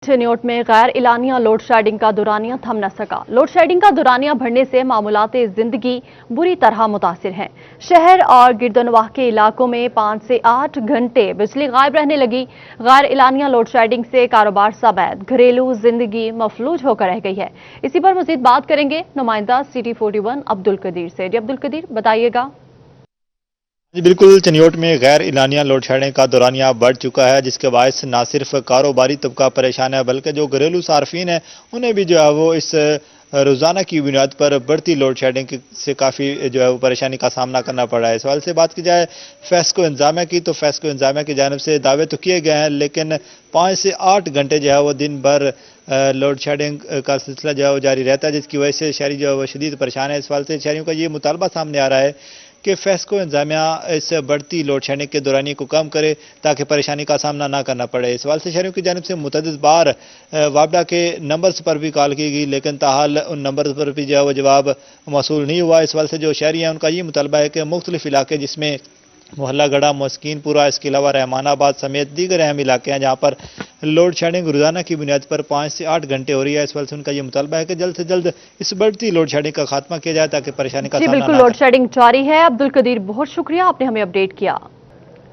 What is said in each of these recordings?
चिन्योट में गैर इलानिया load shedding का दुरानिया थम न सका। लोड शेडिंग का दुरानिया बढ़ने से मामूलात जिंदगी बुरी तरह मुतासिर हैं। शहर और गिरदनवाह के इलाकों में 5 से 8 घंटे बिजली गायब रहने लगी। गैर इलानिया लोड शेडिंग से कारोबार समेत घरेलू जिंदगी मफलूज होकर रह गई है। इसी पर मजीद बात करेंगे नुमाइंदा सिटी 41 अब्दुल कदीर से। अब्दुल कदीर, बताइएगा। जी बिल्कुल, चनियोट में गैर इलानिया लोड शेडिंग का दौरानिया बढ़ चुका है, जिसके बायस ना सिर्फ कारोबारी तबका परेशान है बल्कि जो घरेलू सार्फिन है उन्हें भी जो है वो इस रोज़ाना की बुनियाद पर बढ़ती लोड शेडिंग से काफ़ी जो है वो परेशानी का सामना करना पड़ रहा है। सवाल से बात की जाए फेस्को इंतजामिया की, तो फेस्को इंतजामिया की जानिब से दावे तो किए गए हैं, लेकिन 5 से 8 घंटे जो है वो दिन भर लोड शेडिंग का सिलसिला जो है वो जारी रहता है, जिसकी वजह से शहरी जो है वो शदीद परेशान है। इस सवाल से शहरियों का ये मुतालबा सामने आ रहा है कि फेस्को इंतजामिया इस बढ़ती लोड शेडिंग के दौरानिए को कम करे ताकि परेशानी का सामना ना करना पड़े। इस सवाल से शहरियों की जानिब से मुतअद्दिद बार वापडा के नंबर्स पर भी कॉल की गई, लेकिन ताहाल उन नंबर्स पर भी जो है वो जवाब मौसूल नहीं हुआ। इस सवाल से जो शहरी हैं उनका ये मुतालबा है कि मुख्तलिफ इलाके जिसमें मोहल्ला गढ़ा, मस्कीनपुरा, इसके अलावा रहमानाबाद समेत दीगर अहम इलाके हैं जहाँ पर लोड शेडिंग रोजाना की बुनियाद पर 5 से 8 घंटे हो रही है। इस वजह से उनका ये मुतालबा है कि जल्द से जल्द इस बढ़ती लोड शेडिंग का खात्मा किया जाए ताकि परेशानी का सामना बिल्कुल लोड शेडिंग जारी है। अब्दुल कदीर, बहुत शुक्रिया, आपने हमें अपडेट किया।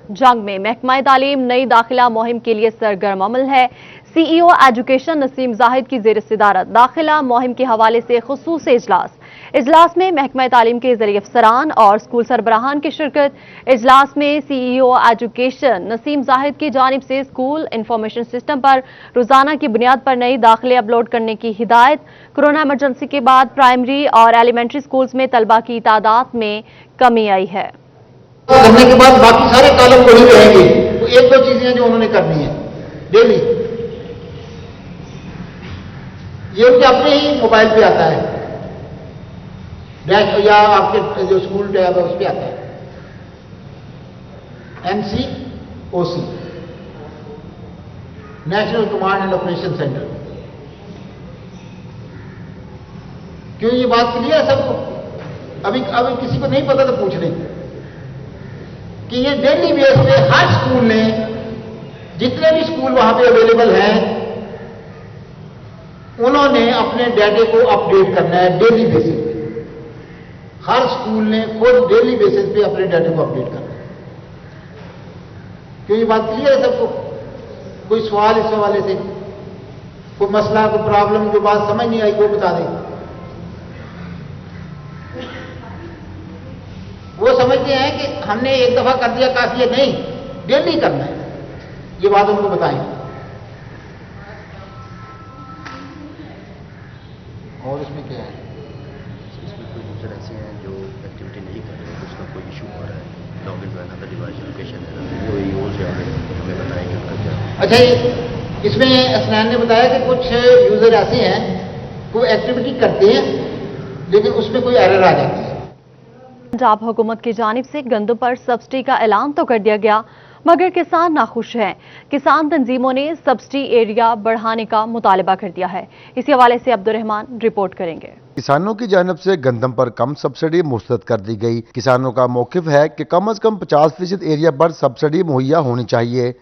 जंग में महकमा तालीम नई दाखिला मुहिम के लिए सरगर्म अमल है। सीईओ एजुकेशन नसीम जाहिद की जेर सदारत दाखिला मुहिम के हवाले से खुसूसी इजलास में महकमा तालीम के ज़रिए अफसरान और स्कूल सरबराहान की शिरकत। इजलास में सीईओ एजुकेशन नसीम जाहिद की जानिब से स्कूल इंफॉर्मेशन सिस्टम पर रोजाना की बुनियाद पर नई दाखिले अपलोड करने की हिदायत। कोरोना इमरजेंसी के बाद प्राइमरी और एलिमेंट्री स्कूल्स में तलबा की तादाद में कमी आई है। करने के बाद बाकी सारे कॉलम वही रहेंगे, तो एक दो चीजें जो उन्होंने करनी है डेली, ये उनके अपने ही मोबाइल पे आता है, डैश या आपके जो स्कूल टैब है उस पर आता है। NCOC, national command and operation centre. क्यों ये बात क्लियर है सबको? अभी किसी को नहीं पता तो पूछ लें कि ये डेली बेस पे हर स्कूल ने, जितने भी स्कूल वहां पे अवेलेबल हैं, उन्होंने अपने डाटे को अपडेट करना है डेली बेसिस पे। हर स्कूल ने खुद डेली बेसिस पे अपने डाटे को अपडेट करना है। क्यों ये बात क्लियर है सबको? कोई सवाल इस हवाले से, कोई मसला, कोई प्रॉब्लम, जो बात समझ नहीं आई वो बता दें। वो समझते हैं कि हमने एक दफा कर दिया काफी है, नहीं, डेली करना है, ये बात उनको बताएं। और इसमें क्या है? इसमें कोई यूजर ऐसे हैं जो एक्टिविटी नहीं कर रहे हैं, उसका कोई इशू हो रहा है, login to another device location है, वो यूज हमें बताएंगे उनका क्या। अच्छा, इसमें असनान ने बताया कि कुछ यूजर ऐसे हैं कोई एक्टिविटी करते हैं लेकिन उसमें कोई एरर आ जाती है। पंजाब हुकूमत की जानिब से गंदम पर सब्सिडी का ऐलान तो कर दिया गया, मगर किसान नाखुश हैं। किसान तंजीमों ने सब्सिडी एरिया बढ़ाने का मुतालबा कर दिया है। इसी हवाले से अब्दुल रहमान रिपोर्ट करेंगे। किसानों की जानिब से गंदम पर कम सब्सिडी मुस्तरद कर दी गई। किसानों का मौकिफ है कि कम अज कम 50% एरिया पर सब्सिडी मुहैया होनी चाहिए।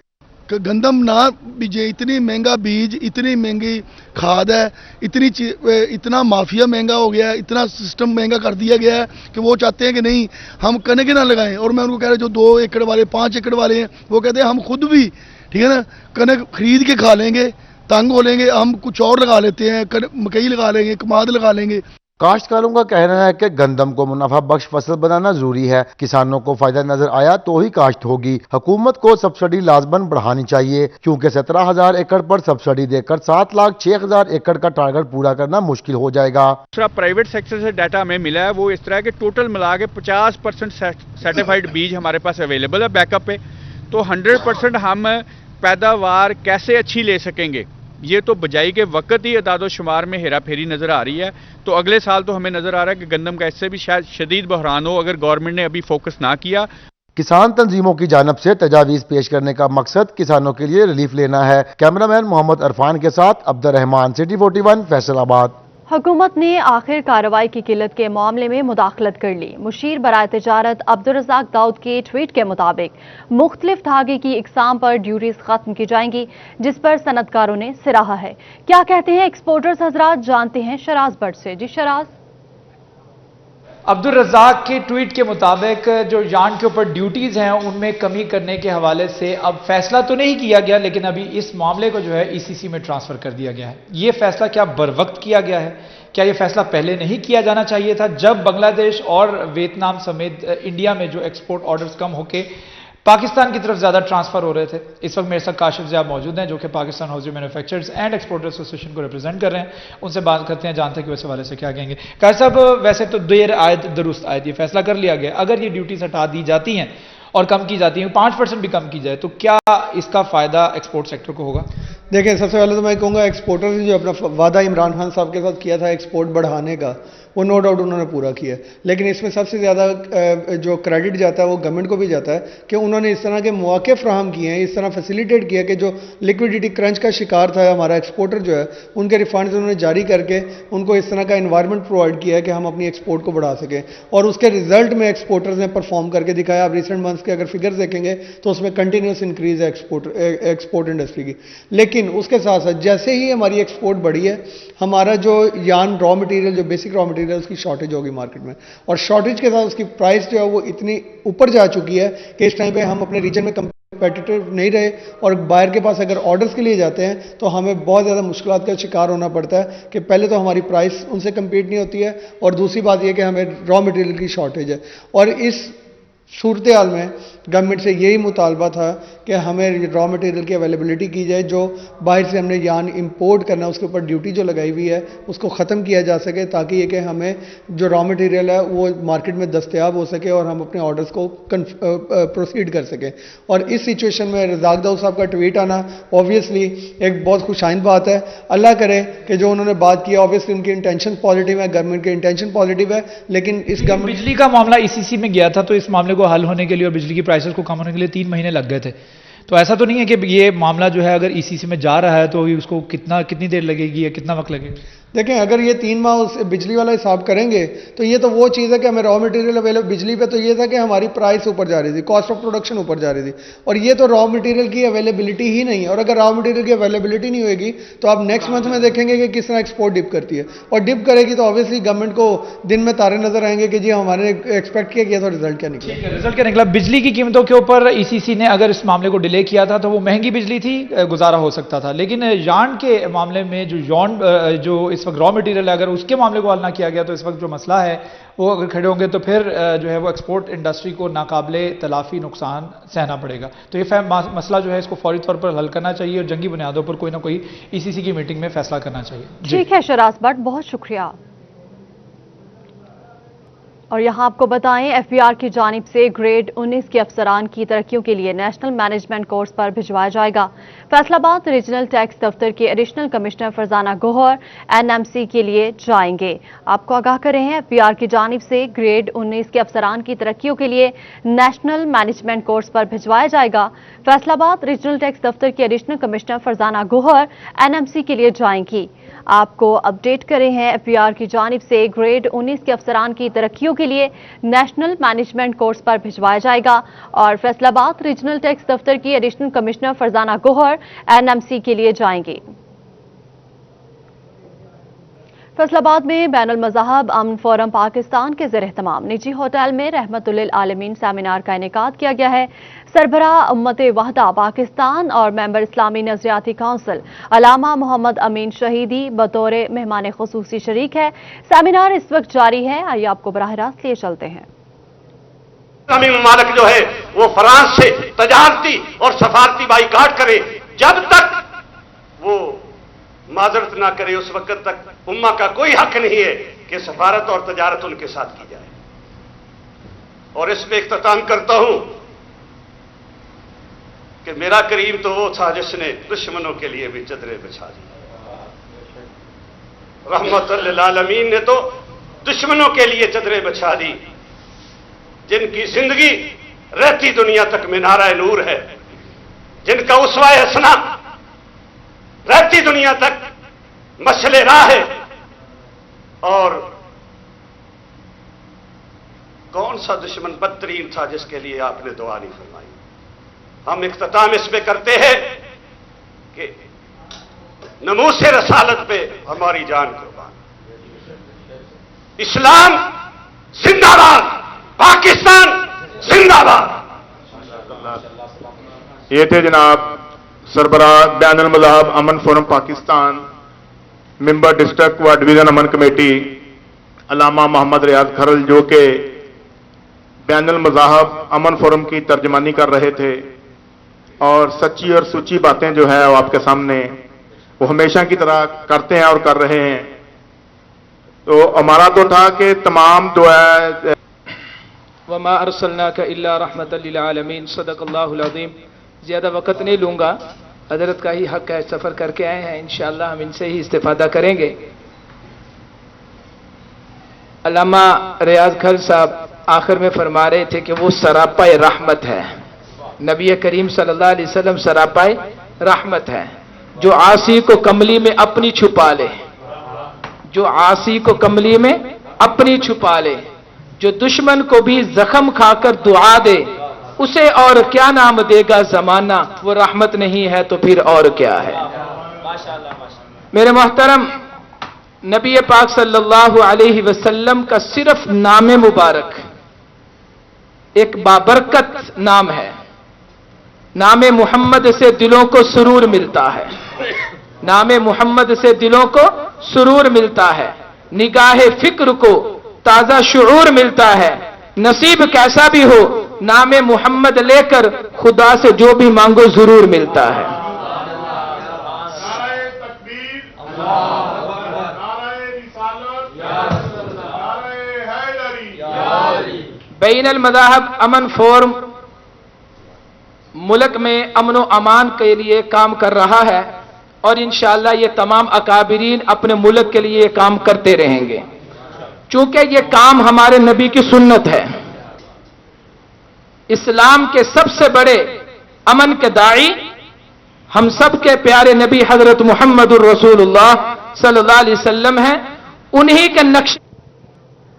गंदम ना बीजे, इतनी महंगा बीज, इतनी महंगी खाद है, इतना माफिया महंगा हो गया है, इतना सिस्टम महंगा कर दिया गया है कि वो चाहते हैं कि नहीं हम कनक ना लगाएं। और मैं उनको कह रहा जो 2 एकड़ वाले, 5 एकड़ वाले हैं, वो कहते हैं हम खुद भी, ठीक है ना, कनक खरीद के खा लेंगे, तंग हो लेंगे, हम कुछ और लगा लेते हैं, मकई लगा लेंगे, कमाद लगा लेंगे। काश्तकारों का कहना है कि गंदम को मुनाफा बख्श फसल बनाना जरूरी है। किसानों को फायदा नजर आया तो ही काश्त होगी। हुकूमत को सब्सिडी लाजमन बढ़ानी चाहिए, क्योंकि 17,000 एकड़ पर सब्सिडी देकर 7,06,000 एकड़ का टारगेट पूरा करना मुश्किल हो जाएगा। दूसरा, प्राइवेट सेक्टर से डाटा हमें मिला है, वो इस तरह के टोटल मिला के 50% सर्टिफाइड बीज हमारे पास अवेलेबल है बैकअप पे, तो 100% हम पैदावार कैसे अच्छी ले सकेंगे, ये तो बजाई के वक्त ही अदादो शुमार में हेरा फेरी नजर आ रही है। तो अगले साल तो हमें नजर आ रहा है कि गंदम का इससे भी शायद शदीद बहरान हो अगर गवर्नमेंट ने अभी फोकस ना किया। किसान तंजीमों की जानब से तजावीज पेश करने का मकसद किसानों के लिए रिलीफ लेना है। कैमरामैन मोहम्मद अरफान के साथ अब्दुल रहमान, सिटी 41, फैसलाबाद। हुकूमत ने आखिर कार्रवाई की किल्लत के मामले में मुदाखलत कर ली। मुशीर बराए तिजारत अब्दुल रज़ाक दाऊद के ट्वीट के मुताबिक मुख्तलिफ धागे की इकसाम पर ड्यूटीज खत्म की जाएंगी, जिस पर सनतकारों ने सराहा है। क्या कहते हैं एक्सपोर्टर्स हजरात, जानते हैं शराज भट्ट से। जी शराज। अब्दुल रज़ाक के ट्वीट के मुताबिक जो यार्न के ऊपर ड्यूटीज हैं उनमें कमी करने के हवाले से अब फैसला तो नहीं किया गया, लेकिन अभी इस मामले को जो है ईसीसी में ट्रांसफर कर दिया गया है। ये फैसला क्या बरवक्त किया गया है? क्या ये फैसला पहले नहीं किया जाना चाहिए था, जब बांग्लादेश और वियतनाम समेत इंडिया में जो एक्सपोर्ट ऑर्डर्स कम होके पाकिस्तान की तरफ ज्यादा ट्रांसफर हो रहे थे? इस वक्त मेरे साथ काशिफ ज़िया मौजूद हैं, जो कि Pakistan housing manufacturers and exporters association को रिप्रेजेंट कर रहे हैं। उनसे बात करते हैं, जानते हैं कि इस हवाले से क्या कहेंगे। काशिफ साहब, वैसे तो देर आयत दुरुस्त आयत, ये फैसला कर लिया गया, अगर ये ड्यूटीज हटा दी जाती हैं और कम की जाती हैं, 5% भी कम की जाए, तो क्या इसका फायदा एक्सपोर्ट सेक्टर को होगा? देखिए, सबसे पहले तो मैं कहूँगा एक्सपोर्टर ने जो अपना वादा इमरान खान साहब के साथ किया था एक्सपोर्ट बढ़ाने का, वो नो डाउट उन्होंने पूरा किया। लेकिन इसमें सबसे ज़्यादा जो क्रेडिट जाता है वो गवर्नमेंट को भी जाता है कि उन्होंने इस तरह के मौके फ्राहम किए हैं, इस तरह फैसिलिटेट किया कि जो लिक्विडिटी क्रंच का शिकार था हमारा एक्सपोर्टर जो है, उनके रिफंड्स उन्होंने जारी करके उनको इस तरह का इन्वायरमेंट प्रोवाइड किया है कि हम अपनी एक्सपोर्ट को बढ़ा सकें। और उसके रिजल्ट में एक्सपोर्टर्स ने परफॉर्म करके दिखाया। आप रिसेंट मंथ्स के अगर फिगर्स देखेंगे तो उसमें कंटिन्यूस इंक्रीज है एक्सपोर्ट इंडस्ट्री की। लेकिन उसके साथ साथ जैसे ही हमारी एक्सपोर्ट बढ़ी है, हमारा जो यार्न रॉ मटेरियल, जो बेसिक रॉ मटेरियल, उसकी शॉर्टेज होगी मार्केट में, और शॉर्टेज के साथ उसकी प्राइस जो है वो इतनी ऊपर जा चुकी है कि इस टाइम पे हम अपने रीजन में कंपेटिटिव नहीं रहे, और बाहर के पास अगर ऑर्डर्स के लिए जाते हैं तो हमें बहुत ज़्यादा मुश्किलात का शिकार होना पड़ता है कि पहले तो हमारी प्राइस उनसे कम्पीट नहीं होती है, और दूसरी बात यह कि हमें रॉ मटेरियल की शॉर्टेज है। और इस सूरत हाल में गवर्नमेंट से यही मुतालबा था कि हमें रॉ मटेरियल की अवेलेबिलिटी की जाए। जो बाहर से हमने यार्न इंपोर्ट करना है उसके ऊपर ड्यूटी जो लगाई हुई है उसको ख़त्म किया जा सके, ताकि ये कि हमें जो रॉ मटेरियल है वो मार्केट में दस्तयाब हो सके और हम अपने ऑर्डर्स को प्रोसीड कर सकें। और इस सिचुएशन में रज़ाक दाऊद साहब का ट्वीट आना ऑब्वियसली एक बहुत खुशाइंद बात है। अल्लाह करे कि जो उन्होंने बात की, ऑब्वियसली उनकी इंटेंशन पॉजिटिव है, गवर्नमेंट की इंटेंशन पॉजिटिव है, लेकिन इस गवर्नमेंट बिजली का मामला ईसीसी में गया था तो इस मामले को हल होने के लिए और बिजली की प्राइसेस को कम होने के लिए 3 महीने लग गए थे। तो ऐसा तो नहीं है कि ये मामला जो है अगर ईसीसी में जा रहा है तो उसको कितनी देर लगेगी या कितना वक्त लगेगा? देखें, अगर ये 3 माह उस बिजली वाला हिसाब करेंगे तो ये तो वो चीज़ है कि हमें रॉ मटेरियल अवेलेबल बिजली पे तो ये था कि हमारी प्राइस ऊपर जा रही थी, कॉस्ट ऑफ प्रोडक्शन ऊपर जा रही थी, और ये तो रॉ मटेरियल की अवेलेबिलिटी ही नहीं है। और अगर रॉ मटेरियल की अवेलेबिलिटी नहीं होगी तो आप नेक्स्ट मंथ में देखेंगे कि किस तरह एक्सपोर्ट डिप करती है, और डिप करेगी तो ऑब्वियसली गवर्नमेंट को दिन में तारे नजर आएंगे कि जी हमारे एक्सपेक्ट किया तो रिजल्ट क्या निकला। रिजल्ट क्या निकला? बिजली की कीमतों के ऊपर ईसीसी ने अगर इस मामले को डिले किया था तो वो महंगी बिजली थी, गुजारा हो सकता था, लेकिन यार्न के मामले में जो इस वक्त रॉ मटेरियल है, अगर उसके मामले को हल ना किया गया तो इस वक्त जो मसला है वो अगर खड़े होंगे तो फिर जो है वो एक्सपोर्ट इंडस्ट्री को नाकाबिले तलाफी नुकसान सहना पड़ेगा। तो ये मसला जो है इसको फौरी तौर पर हल करना चाहिए और जंगी बुनियादों पर कोई ना कोई ईसीसी की मीटिंग में फैसला करना चाहिए। ठीक है शराज भट्ट, बहुत शुक्रिया। और यहां आपको बताएं, एफबीआर की जानिब से ग्रेड 19 के अफसरान की तरक्कियों के लिए नेशनल मैनेजमेंट कोर्स पर भिजवाया जाएगा। फैसलाबाद रीजनल टैक्स दफ्तर के additional commissioner Farzana Gohar NMC के लिए जाएंगे। आपको आगाह कर रहे हैं, एफबीआर की जानिब से ग्रेड 19 के अफसरान की तरक्कियों के लिए नेशनल मैनेजमेंट कोर्स पर भिजवाया जाएगा। फैसलाबाद रीजनल टैक्स दफ्तर के additional commissioner Farzana Gohar NMC के लिए जाएंगी। आपको अपडेट कर रहे हैं, एफबीआर की जानिब से ग्रेड 19 के अफसरान की तरक्कियों के लिए नेशनल मैनेजमेंट कोर्स पर भिजवाया जाएगा और फैसलाबाद रीजनल टैक्स दफ्तर की additional commissioner Farzana Gohar NMC के लिए जाएंगे। फैसलाबाद में बैनुल मज़ाहब अमन फोरम पाकिस्तान के ज़ेर एहतमाम निजी होटल में रहमतुल आलमीन सेमिनार का इनेकाद किया गया है। सरबराह उम्मत वहदा पाकिस्तान और मेंबर इस्लामी नजरियाती काउंसिल अलामा मोहम्मद अमीन शहीदी बतौर मेहमान खुसूसी शरीक है। सेमिनार इस वक्त जारी है, आइए आपको बराह रास्त लिए चलते हैं। इस्लामी ममालिक जो है वो फ्रांस से तजारती और सफारती बाइकाट करे, जब तक वो माजरत ना करे उस वक्त तक उम्मा का कोई हक नहीं है कि सफारत और तजारत उनके साथ की जाए। और इस पे इख्तिताम करता हूं कि मेरा करीम तो वो था जिसने दुश्मनों के लिए भी चदरें बिछा दी। रहमतुल आलमीन ने तो दुश्मनों के लिए चदरें बिछा दी, जिनकी जिंदगी रहती दुनिया तक मीनारा नूर है, जिनका उसवा हसना रहती दुनिया तक मसले राह है, اور کون سا دشمن بدترین تھا جس کے لیے آپ نے دعا نہیں فرمائی؟ ہم اختتام اس پہ کرتے ہیں کہ ناموس رسالت پہ ہماری جان قربان، اسلام زندہ باد، پاکستان زندہ باد۔ یہ تھے جناب سربراہ بین المذاہب امن فورم پاکستان، ممبر ڈسٹرکٹ و ڈویژن امن کمیٹی علامہ محمد ریاض کھرل، جو کہ بین المذاہب امن فورم کی ترجمانی کر رہے تھے، اور سچی اور سچی باتیں جو ہے وہ آپ کے سامنے وہ ہمیشہ کی طرح کرتے ہیں اور کر رہے ہیں۔ تو ہمارا تو تھا کہ تمام جو ہے وما ارسلناک الا رحمت للعالمین، صدق اللہ العظیم۔ زیادہ وقت نہیں لوں گا، حضرت کا ہی حق ہے، سفر کر کے آئے ہیں، انشاءاللہ ہم ان سے ہی استفادہ کریں گے۔ علامہ ریاض کھل صاحب آخر میں فرما رہے تھے کہ وہ سراپا رحمت ہے، نبی کریم صلی اللہ علیہ وسلم سراپا رحمت ہے، جو عاصی کو کملی میں اپنی چھپا لے، جو عاصی کو کملی میں اپنی چھپا لے، جو دشمن کو بھی زخم کھا کر دعا دے، اسے اور کیا نام دے گا زمانہ، وہ رحمت نہیں ہے تو پھر اور کیا ہے۔ میرے محترم، نبی پاک صلی اللہ علیہ وسلم کا صرف نام مبارک ایک بابرکت نام ہے۔ نام محمد سے دلوں کو سرور ملتا ہے، نام محمد سے دلوں کو سرور ملتا ہے، نگاہ فکر کو تازہ شعور ملتا ہے۔ نصیب کیسا بھی ہو، نام محمد لے کر خدا سے جو بھی مانگو ضرور ملتا ہے۔ بین المذاہب امن فورم ملک میں امن و امان کے لیے کام کر رہا ہے، اور انشاءاللہ یہ تمام اکابرین اپنے ملک کے لیے کام کرتے رہیں گے، چونکہ یہ کام ہمارے نبی کی سنت ہے۔ اسلام کے سب سے بڑے امن کے داعی ہم سب کے پیارے نبی حضرت محمد الرسول اللہ صلی اللہ علیہ وسلم ہیں، انہی کے نقش۔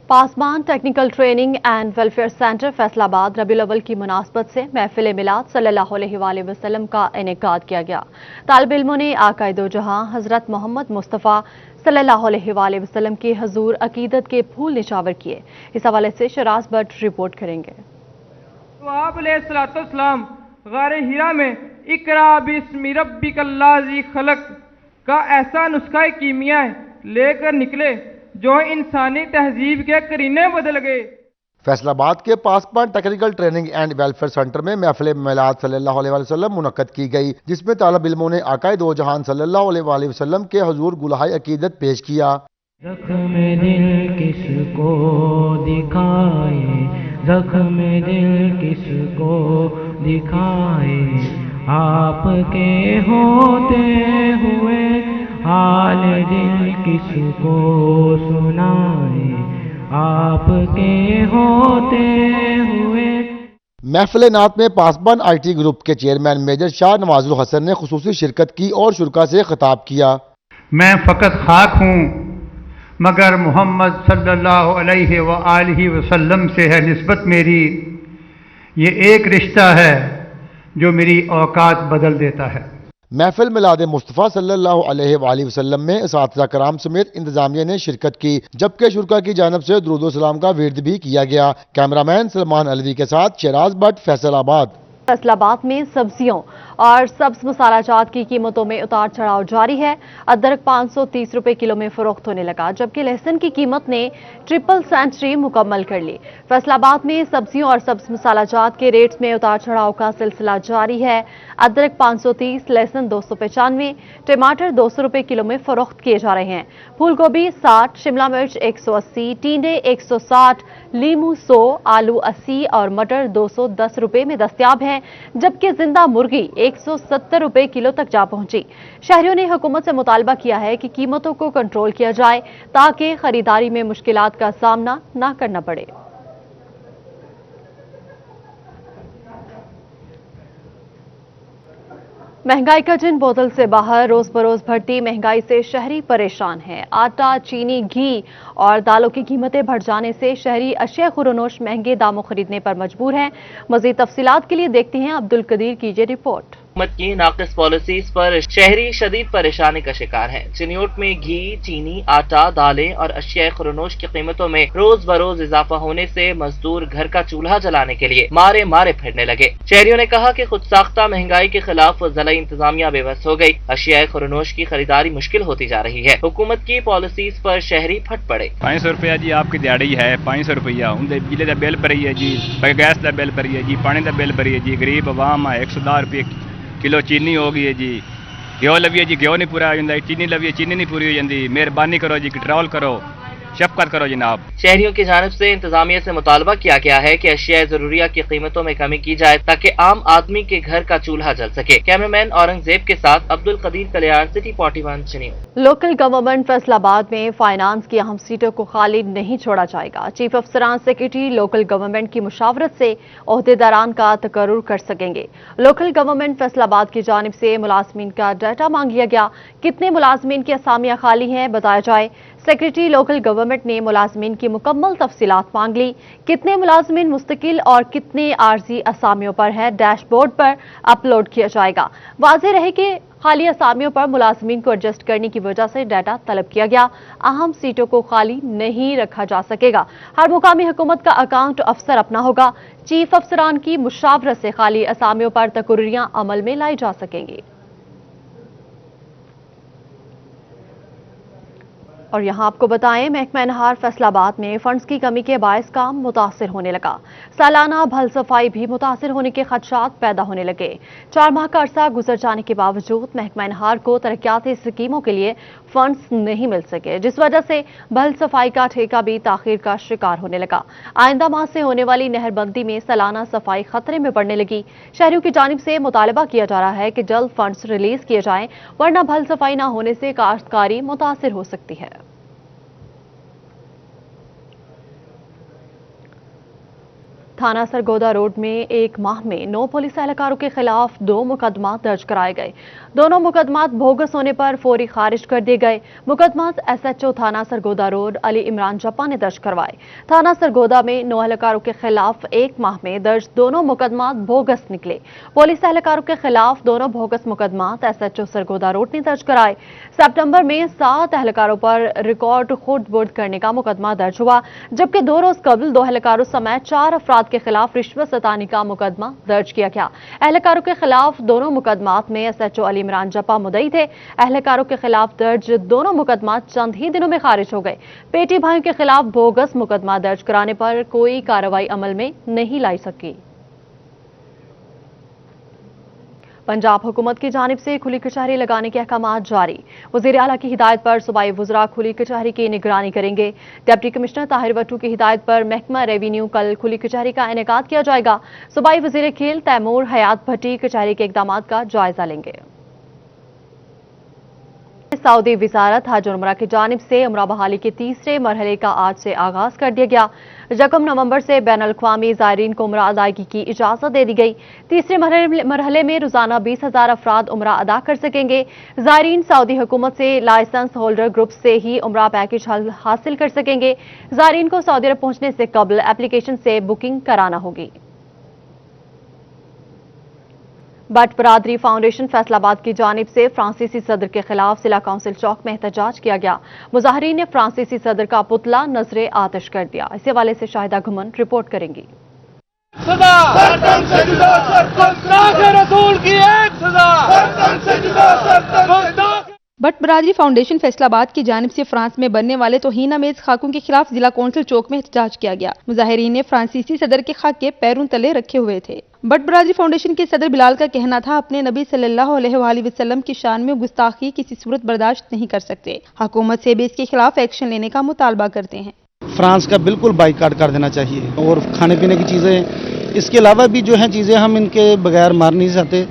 Pasban technical training and welfare centre Faisalabad ربیع الاول کی مناسبت سے محفل میلاد صلی اللہ علیہ وآلہ وسلم کا انعقاد کیا گیا۔ طالب علموں نے آقائے دو جہاں حضرت محمد مصطفیٰ صلی اللہ علیہ وآلہ وسلم کے حضور عقیدت کے پھول نچاور کیے۔ اس حوالے سے شراز بٹ رپورٹ کریں گے۔ تو آپ علیہ السلام غار ہیرا میں اقرا بسم ربک الذی خلق کا ایسا نسخہ کیمیا لے کر نکلے جو انسانی تہذیب کے کرینے بدل گئے۔ فیصل آباد کے Pasban technical training and welfare centre میں محفل میلاد صلی اللہ علیہ وسلم منعقد کی گئی، جس میں طالب علموں نے آقائے دو جہان صلی اللہ علیہ وسلم کے حضور گلہائے عقیدت پیش کیا۔ زخم دل کس کو دکھائے، زخم دل کس کو دکھائے، آپ کے ہوتے ہوئے حال دل کس کو سنائے، آپ کے ہوتے ہوئے۔ محفل نعت میں پاسبان آئی ٹی گروپ کے چیئرمین میجر شاہ نواز الحسن نے خصوصی شرکت کی اور شرکاء سے خطاب کیا۔ میں فقط خاک ہوں، مگر محمد صلی اللہ علیہ وآلہ وسلم سے ہے نسبت میری، یہ ایک رشتہ ہے جو میری اوقات بدل دیتا ہے۔ محفل میلاد مصطفیٰ صلی اللہ علیہ وآلہ وسلم میں اساتذہ کرام سمیت انتظامیہ نے شرکت کی، جبکہ شرکاء کی جانب سے درود و سلام کا ورد بھی کیا گیا۔ کیمرامین سلمان علوی کے ساتھ شراز بٹ، فیصل آباد۔ فیصل آباد میں سبزیوں اور سبز مسالہ جات کی قیمتوں میں اتار چڑھاؤ جاری ہے۔ ادرک 530 روپے کلو میں فروخت ہونے لگا، جبکہ لہسن کی قیمت نے ٹرپل سینچری مکمل کر لی۔ فیصل آباد میں سبزیوں اور سبز مسالہ جات کے ریٹس میں اتار چڑھاؤ کا سلسلہ جاری ہے۔ ادرک 530، لہسن 295، ٹماٹر 200 روپے کلو میں فروخت کیے جا رہے ہیں۔ پھول گوبھی 60، شملہ مرچ 180، ٹینڈے 160، لیمو 100، آلو 80 اور مٹر 210 روپے میں دستیاب ہیں، جبکہ زندہ مرغی 170 روپے کلو تک جا پہنچی۔ شہریوں نے حکومت سے مطالبہ کیا ہے کہ قیمتوں کو کنٹرول کیا جائے تاکہ خریداری میں مشکلات کا سامنا نہ کرنا پڑے۔ महंगाई का जिन बोतल से बाहर, रोज बरोज बढ़ती महंगाई से शहरी परेशान हैं। आटा, चीनी, घी और दालों की कीमतें बढ़ जाने से शहरी अशिया खुरोनोश महंगे दामों खरीदने पर मजबूर हैं। मजीद तफसीलात के लिए देखते हैं अब्दुल कदीर की ये रिपोर्ट। हुकूमत की नाक़िस पॉलिसीज पर शहरी शदीद परेशानी का शिकार हैं। चिन्योट में घी, चीनी, आटा, दालें और अशिया खुरोनोश की कीमतों में रोज बरोज इजाफा होने से मजदूर घर का चूल्हा जलाने के लिए मारे मारे फिरने लगे। शहरियों ने कहा कि खुद साख्ता महंगाई के खिलाफ जिला इंतजामिया बेबस हो गई। अशिया खुरोनोश की खरीदारी मुश्किल होती जा रही है। हुकूमत की पॉलिसीज पर शहरी फट पड़े। 500 रुपया जी आपकी दिहाड़ी है, 500 रुपया उनके बिजली का बिल भरी है जी, गैस का बिल भरी है जी, पानी का बिल भरी है जी। गरीब अवाम है, 110 रुपये किलो चीनी हो गई है जी। घ्यो लविए जी, घ्यो नहीं पूरा हो जाता। चीनी लविए, चीनी नहीं पूरी हो जाती। मेहरबानी करो जी, कंट्रोल करो, शफकत करो जनाब। शहरियों की जानिब से इंतजामिया से मुतालबा किया गया है कि अशिया जरूरिया की कीमतों में कमी की जाए ताकि आम आदमी के घर का चूल्हा जल सके। कैमरामैन औरंगजेब के साथ Abdul Qadeer, Kalyan city 41 Chiniot. Local government Faisalabad में फाइनेंस की अहम सीटों को खाली नहीं छोड़ा जाएगा। चीफ अफसरान सेक्रेटरी लोकल गवर्नमेंट की मुशावरत से ओहदेदारान का तकर्रुर कर सकेंगे। लोकल गवर्नमेंट फैसलाबाद की जानिब से मुलाजमीन का डाटा मांग लिया गया। कितने मुलाजमीन की असामियां खाली हैं बताया जाए। सेक्रेटरी लोकल गवर्नमेंट ने मुलाजमीन की मुकम्मल तफसीलात मांग ली। कितने मुलाजमीन मुस्तकिल और कितने आर्जी असामियों पर है, डैशबोर्ड पर अपलोड किया जाएगा। वाज़ेह रहे कि खाली असामियों पर मुलाजमीन को एडजस्ट करने की वजह से डाटा तलब किया गया। अहम सीटों को खाली नहीं रखा जा सकेगा। हर मुकामी हुकूमत का अकाउंट अफसर अपना होगा। चीफ अफसरान की मुशावरत से खाली असामियों पर तकर्रुरियां अमल में लाई जा सकेंगी। और यहां आपको बताएं, महकमा नहार फैसलाबाद में फंड्स की कमी के बायस काम मुतासिर होने लगा। सालाना भल सफाई भी मुतासिर होने के खदशात पैदा होने लगे। 4 माह का अरसा गुजर जाने के बावजूद महकमा नहार को तरक्याती स्कीमों के लिए फंड्स नहीं मिल सके, जिस वजह से भल सफाई का ठेका भी ताखीर का शिकार होने लगा। आइंदा माह से होने वाली नहरबंदी में सालाना सफाई खतरे में पड़ने लगी। शहरियों की जानिब से मुतालबा किया जा रहा है कि जल्द फंड्स रिलीज किए जाएं, वरना भल सफाई न होने से काश्तकारी मुतासिर हो सकती है। थाना सरगोदा रोड में एक माह में 9 पुलिस एहलकारों के खिलाफ 2 मुकदमा दर्ज कराए गए। दोनों मुकदमात बोगस होने पर फौरी खारिज कर दिए गए। मुकदमात SHO थाना सरगोदा रोड अली इमरान जप्पा ने दर्ज करवाए। थाना सरगोदा में 9 एहलकारों के खिलाफ 1 माह में दर्ज दोनों मुकदमात बोगस निकले। पुलिस एहलकारों के खिलाफ दोनों बोगस मुकदमात SHO सरगोदा रोड ने दर्ज कराए। सितंबर में 7 एहलकारों पर रिकॉर्ड खुर्द बुर्द करने का मुकदमा दर्ज हुआ, जबकि 2 रोज कबल 2 एहलकारों समेत 4 अफराद के खिलाफ रिश्वत सतानी का मुकदमा दर्ज किया गया। एहलकारों के खिलाफ दोनों मुकदमात में SHO अली इमरान जप्पा मुद्दई थे। एहलकारों के खिलाफ दर्ज दोनों मुकदमात चंद ही दिनों में खारिज हो गए। पेटी भाइयों के खिलाफ बोगस मुकदमा दर्ज कराने पर कोई कार्रवाई अमल में नहीं लाई सकी। पंजाब हुकूमत की जानिब से खुली कचहरी लगाने के अहकाम जारी। वज़ीर आला की हिदायत पर सूबाई वज़रा खुली कचहरी की निगरानी करेंगे। डिप्टी कमिश्नर ताहिर वट्टू की हिदायत पर महकमा रेवेन्यू कल खुली कचहरी का इनेकाद किया जाएगा। सूबाई वज़ीर खेल तैमूर हयात भट्टी कचहरी के इक़दामात का जायजा लेंगे। सऊदी वजारत हज और उमरा की जानिब से उमरा बहाली के तीसरे मरहले का आज से आगाज कर दिया गया। 1 नवंबर से बैन अल-अक़वामी ज़ायरीन को उमरा अदायगी की इजाज़त दे दी गई। तीसरे मरहले में रोजाना 20,000 अफराद उमरा अदा कर सकेंगे। ज़ायरीन सऊदी हुकूमत से लाइसेंस होल्डर ग्रुप से ही उमरा पैकेज हासिल कर सकेंगे। ज़ायरीन को सऊदी अरब पहुंचने से कबल एप्लीकेशन से बुकिंग कराना होगी। बट बरादरी फाउंडेशन फैसलाबाद की जानिब से फ्रांसीसी सदर के खिलाफ जिला काउंसिल चौक में एहतजाज किया गया। मुजाहिरीन ने फ्रांसीसी सदर का पुतला नजरे आतिश कर दिया। इस हवाले से शाहिदा घुमन रिपोर्ट करेंगी। बट बरादरी फाउंडेशन फैसलाबाद की जानिब से फ्रांस में बनने वाले तौहीन आमेज खाकों के खिलाफ जिला कौंसिल चौक में एहतजाज किया गया। मुजाहिरीन ने फ्रांसीसी सदर के खाके पैरों तले रखे हुए थे। बट बरादरी फाउंडेशन के सदर बिलाल का कहना था, अपने नबी सल्लल्लाहु अलैहि वसल्लम की शान में गुस्ताखी किसी सूरत बर्दाश्त नहीं कर सकते। हुकूमत से भी इसके खिलाफ एक्शन लेने का मुतालबा करते हैं। फ्रांस का बिल्कुल बाइकाट कर देना चाहिए और खाने पीने की चीज़ें, इसके अलावा भी जो हैं चीज़ें हम इनके बगैर मार नहीं सकते।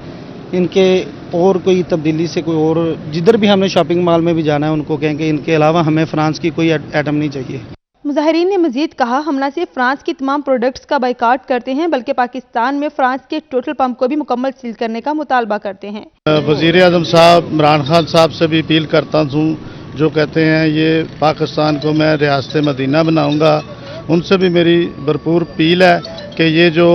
इनके और कोई तब्दीली से कोई और जिधर भी हमने शॉपिंग मॉल में भी जाना है उनको कहें कि इनके अलावा हमें फ्रांस की कोई आइटम नहीं चाहिए। मुजाहिरीन ने मजीद कहा, हम न सिर्फ फ्रांस की तमाम प्रोडक्ट्स का बाइकाट करते हैं बल्कि पाकिस्तान में फ्रांस के टोटल पंप को भी मुकम्मल सील करने का मुतालबा करते हैं। वज़ीर आज़म साहब इमरान खान साहब से भी अपील करता हूँ, जो कहते हैं ये पाकिस्तान को मैं रियासत मदीना बनाऊंगा, उनसे भी मेरी भरपूर अपील है कि ये जो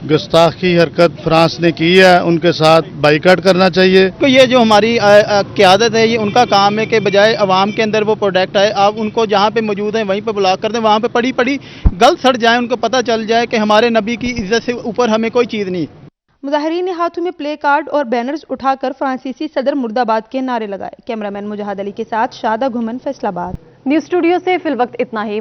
गुस्ताखी हरकत फ्रांस ने की है उनके साथ बाइकाट करना चाहिए। तो ये जो हमारी क़यादत है, ये उनका काम है कि बजाय अवाम के अंदर वो प्रोडक्ट है, आप उनको जहाँ पे मौजूद हैं वहीं पे ब्लॉक कर दें, वहाँ पे पड़ी गल सड़ जाए, उनको पता चल जाए कि हमारे नबी की इज्जत से ऊपर हमें कोई चीज़ नहीं। मुजाहिरीन ने हाथों में प्ले कार्ड और बैनर्स उठाकर फ्रांसीसी सदर मुर्दाबाद के नारे लगाए। कैमरामैन मुजाहिद अली के साथ शादा घुमन, फैसलाबाद। न्यूज स्टूडियो से फिल वक्त इतना ही।